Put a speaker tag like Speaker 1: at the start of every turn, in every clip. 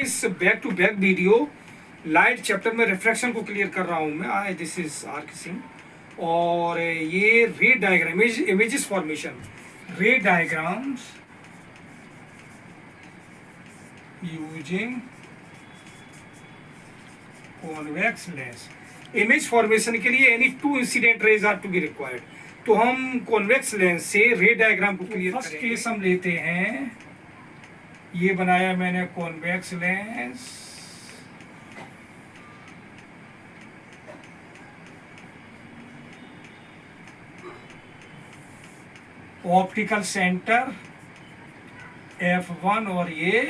Speaker 1: इस back to back video light chapter में refraction को क्लियर कर रहा हूं मैं। दिस इज आर सिंह और ये ray diagram images formation ray diagrams using convex lens. Image formation के लिए any two incident rays are to be required. तो हम कॉन्वेक्स लेंस से रे डायग्राम को क्लियर फर्स्ट केस हम लेते हैं। ये बनाया मैंने convex lens, optical centre F1 और ये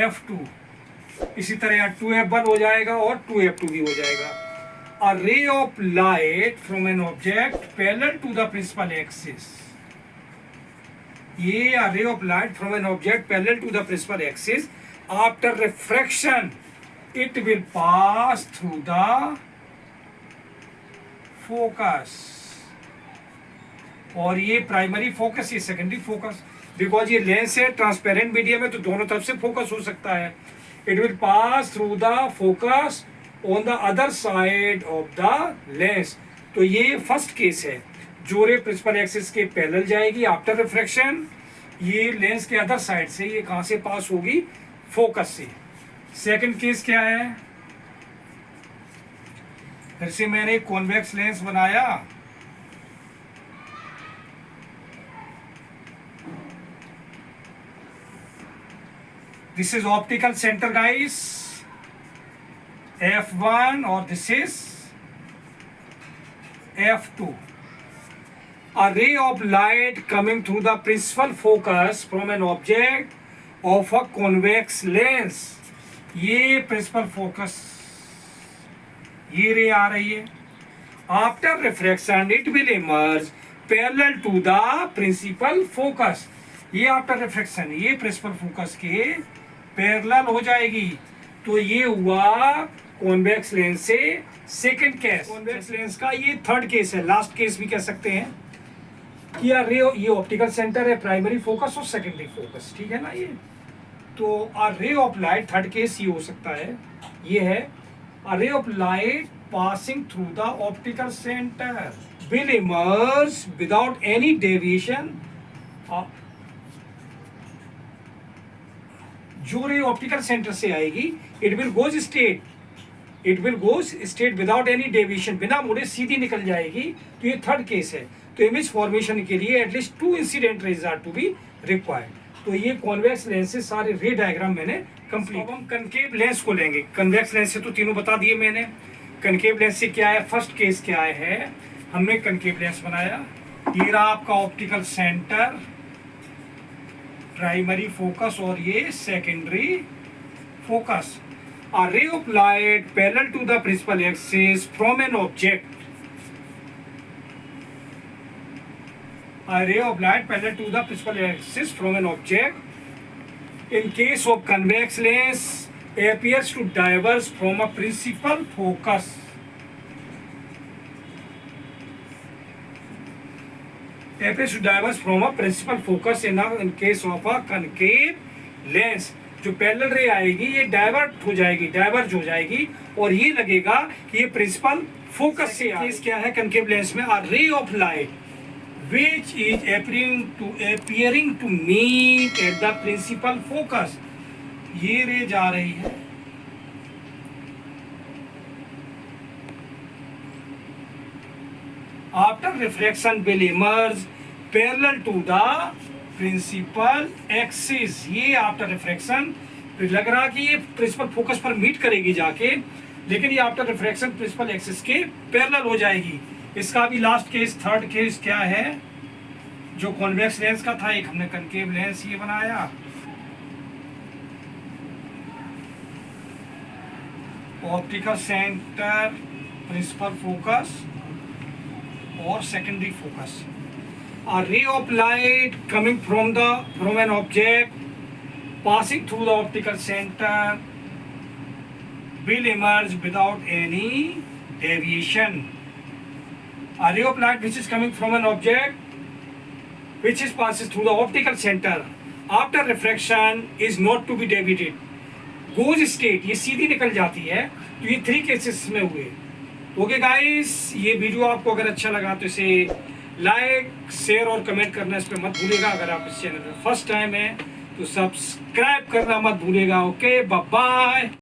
Speaker 1: F2। इसी तरह 2F1 हो जाएगा और 2F2 भी हो जाएगा। A ray of light from an object parallel to the principal axis। ये a ray of light from an object parallel to the principal axis after refraction it will pass through the focus। और ये primary focus, ये secondary focus. Because ये lens है transparent medium है तो दोनों तरफ से फोकस हो सकता है। It will pass through the focus on the other side of the lens. तो ये फर्स्ट केस है, जो रे प्रिंसिपल एक्सिस के पैरेलल जाएगी आफ्टर रिफ्रैक्शन। ये लेंस के अदर साइड से ये कहां से पास होगी? फोकस से। सेकंड केस क्या है? फिर से मैंने एक कॉन्वेक्स लेंस बनाया, this is optical center guys, F1 or this is F2। A ray of light coming through the principal focus from an object of a convex lens। ये principal focus, ये रे आ रही है। After refraction it will emerge parallel to the principal focus। ये after refraction ये principal focus के parallel हो जाएगी। तो ये हुआ कॉन्वेक्स लेंस से सेकंड केस। कॉन्वेक्स लेंस का ये थर्ड केस है, लास्ट केस भी कह सकते हैं कि यार ये ऑप्टिकल सेंटर है, प्राइमरी फोकस और सेकेंडरी फोकस, ठीक है ना। ये तो अ ray of light, third case ये हो सकता है, ये है a ray of light passing through the optical centre will emerge without any deviation. जो रे ऑप्टिकल सेंटर से आएगी it will goes straight without any deviation, बिना मुड़े सीधी निकल जाएगी। तो ये थर्ड केस है। तो इमेज फॉर्मेशन के लिए at least two incident rays are to be required. तो ये कॉन्वेक्स लेंस से सारे रे डायग्राम मैंने कंप्लीट। अब हम कनकेव लेंस को लेंगे। कन्वेक्स लेंस से तो तीनों बता दिए मैंने। कनकेव लेंस से क्या है? फर्स्ट केस क्या है? हमने कनकेव लेंस बनाया, ये रहा आपका ऑप्टिकल सेंटर, प्राइमरी फोकस और ये secondary focus. A ray of light parallel to the principal axis from an object, a ray of light parallel to the principal axis from an object in case of convex lens appears to diverge from a principal focus। appears to diverge from a principal focus in case of a concave lens। जो parallel रे आएगी ये divert हो जाएगी, diverge हो जाएगी और ये लगेगा कि ये प्रिंसिपल फोकस से। केस क्या है कनकेव लेंस में? A ray of light which is appearing to meet at the principal focus। ये रे जा रही है, after refraction will emerge parallel to the principal axis। ये आफ्टर रिफ्रैक्शन लग रहा कि ये प्रिंसिपल फोकस पर मीट करेगी जाके, लेकिन ये आफ्टर रिफ्रैक्शन प्रिंसिपल एक्सिस के पैरेलल हो जाएगी। इसका भी लास्ट केस, थर्ड केस क्या है? जो कॉन्वेक्स लेंस का था, एक हमने कनकेव लेंस ये बनाया, ऑप्टिकल सेंटर, प्रिंसिपल फोकस और secondary focus. A ray of light coming from an object passing through the optical center will emerge without any deviation। A ray of light which is coming from an object which is passes through the optical center after refraction is not to be deviated, goes straight ये सीधी निकल जाती है। तो ये 3 cases में हुए। Okay guys, ये वीडियो आपको अगर अच्छा लगा तो इसे लाइक शेयर और कमेंट करना इस पर मत भूलिएगा। अगर आप इस चैनल पर फर्स्ट टाइम है तो सब्सक्राइब करना मत भूलिएगा। Okay, bye bye.